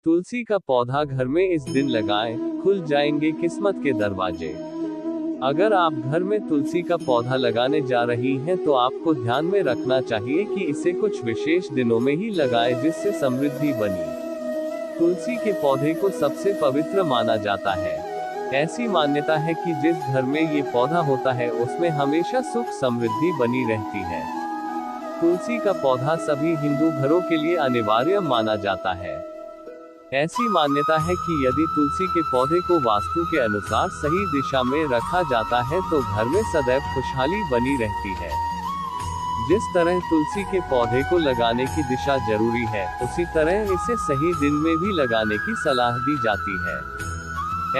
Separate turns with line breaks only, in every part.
तुलसी का पौधा घर में इस दिन लगाएं, खुल जाएंगे किस्मत के दरवाजे। अगर आप घर में तुलसी का पौधा लगाने जा रही हैं तो आपको ध्यान में रखना चाहिए कि इसे कुछ विशेष दिनों में ही लगाएं जिससे समृद्धि बनी। तुलसी के पौधे को सबसे पवित्र माना जाता है। ऐसी मान्यता है कि जिस घर में ये पौधा होता है उसमें हमेशा सुख समृद्धि बनी रहती है। तुलसी का पौधा सभी हिंदू घरों के लिए अनिवार्य माना जाता है। ऐसी मान्यता है कि यदि तुलसी के पौधे को वास्तु के अनुसार सही दिशा में रखा जाता है तो घर में सदैव खुशहाली बनी रहती है। जिस तरह तुलसी के पौधे को लगाने की दिशा जरूरी है, उसी तरह इसे सही दिन में भी लगाने की सलाह दी जाती है।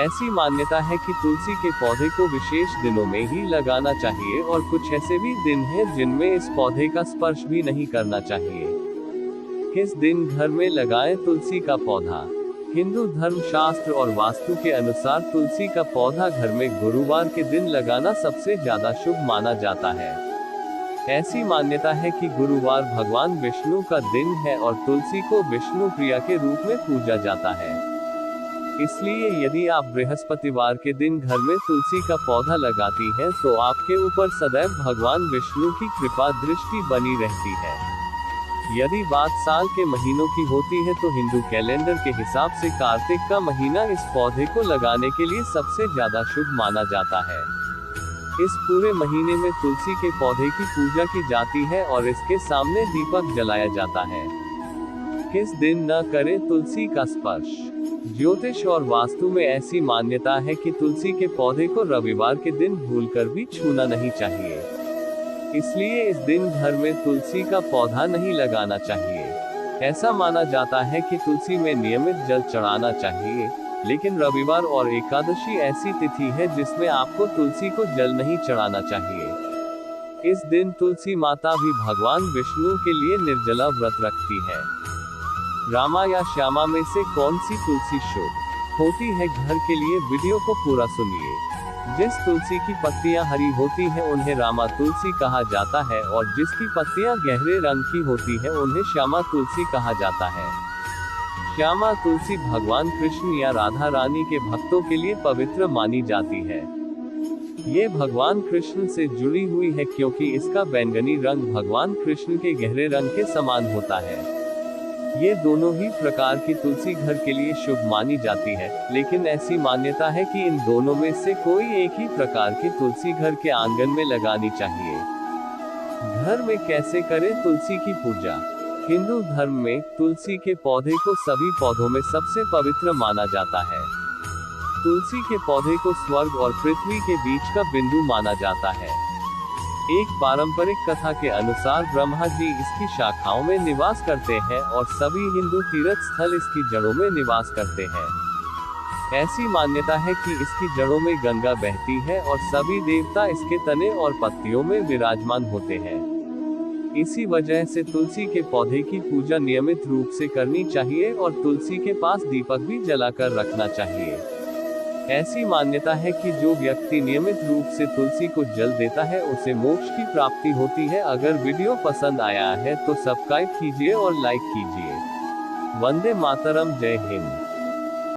ऐसी मान्यता है कि तुलसी के पौधे को विशेष दिनों में ही लगाना चाहिए और कुछ ऐसे भी दिन हैं जिनमें इस पौधे का स्पर्श भी नहीं करना चाहिए। किस दिन घर में लगाएं तुलसी का पौधा? हिंदू धर्म शास्त्र और वास्तु के अनुसार तुलसी का पौधा घर में गुरुवार के दिन लगाना सबसे ज्यादा शुभ माना जाता है। ऐसी मान्यता है कि गुरुवार भगवान विष्णु का दिन है और तुलसी को विष्णु प्रिया के रूप में पूजा जाता है। इसलिए यदि आप बृहस्पतिवार के दिन घर में तुलसी का पौधा लगाती हैं तो आपके ऊपर सदैव भगवान विष्णु की कृपा दृष्टि बनी रहती है। यदि बात साल के महीनों की होती है तो हिंदू कैलेंडर के हिसाब से कार्तिक का महीना इस पौधे को लगाने के लिए सबसे ज्यादा शुभ माना जाता है। इस पूरे महीने में तुलसी के पौधे की पूजा की जाती है और इसके सामने दीपक जलाया जाता है। किस दिन न करें तुलसी का स्पर्श? ज्योतिष और वास्तु में ऐसी मान्यता है कि तुलसी के पौधे को रविवार के दिन भूलकर भी छूना नहीं चाहिए। इसलिए इस दिन घर में तुलसी का पौधा नहीं लगाना चाहिए। ऐसा माना जाता है कि तुलसी में नियमित जल चढ़ाना चाहिए, लेकिन रविवार और एकादशी ऐसी तिथि है जिसमें आपको तुलसी को जल नहीं चढ़ाना चाहिए। इस दिन तुलसी माता भी भगवान विष्णु के लिए निर्जला व्रत रखती है। रामा या श्यामा में से कौन सी तुलसी शुभ होती है? घर के लिए वीडियो को पूरा सुनिए। जिस तुलसी की पत्तियां हरी होती हैं उन्हें रामा तुलसी कहा जाता है और जिसकी पत्तियां गहरे रंग की होती हैं उन्हें श्यामा तुलसी कहा जाता है। श्यामा तुलसी भगवान कृष्ण या राधा रानी के भक्तों के लिए पवित्र मानी जाती है। ये भगवान कृष्ण से जुड़ी हुई है क्योंकि इसका बैंगनी रंग भगवान कृष्ण के गहरे रंग के समान होता है। ये दोनों ही प्रकार की तुलसी घर के लिए शुभ मानी जाती है, लेकिन ऐसी मान्यता है कि इन दोनों में से कोई एक ही प्रकार की तुलसी घर के आंगन में लगानी चाहिए। घर में कैसे करें तुलसी की पूजा? हिंदू धर्म में तुलसी के पौधे को सभी पौधों में सबसे पवित्र माना जाता है। तुलसी के पौधे को स्वर्ग और पृथ्वी के बीच का बिंदु माना जाता है। एक पारंपरिक कथा के अनुसार ब्रह्मा जी इसकी शाखाओं में निवास करते हैं और सभी हिंदू तीर्थ स्थल इसकी जड़ों में निवास करते हैं। ऐसी मान्यता है कि इसकी जड़ों में गंगा बहती है और सभी देवता इसके तने और पत्तियों में विराजमान होते हैं। इसी वजह से तुलसी के पौधे की पूजा नियमित रूप से करनी चाहिए और तुलसी के पास दीपक भी जलाकर रखना चाहिए। ऐसी मान्यता है कि जो व्यक्ति नियमित रूप से तुलसी को जल देता है उसे मोक्ष की प्राप्ति होती है। अगर वीडियो पसंद आया है तो सब्सक्राइब कीजिए और लाइक कीजिए। वंदे मातरम। जय हिंद।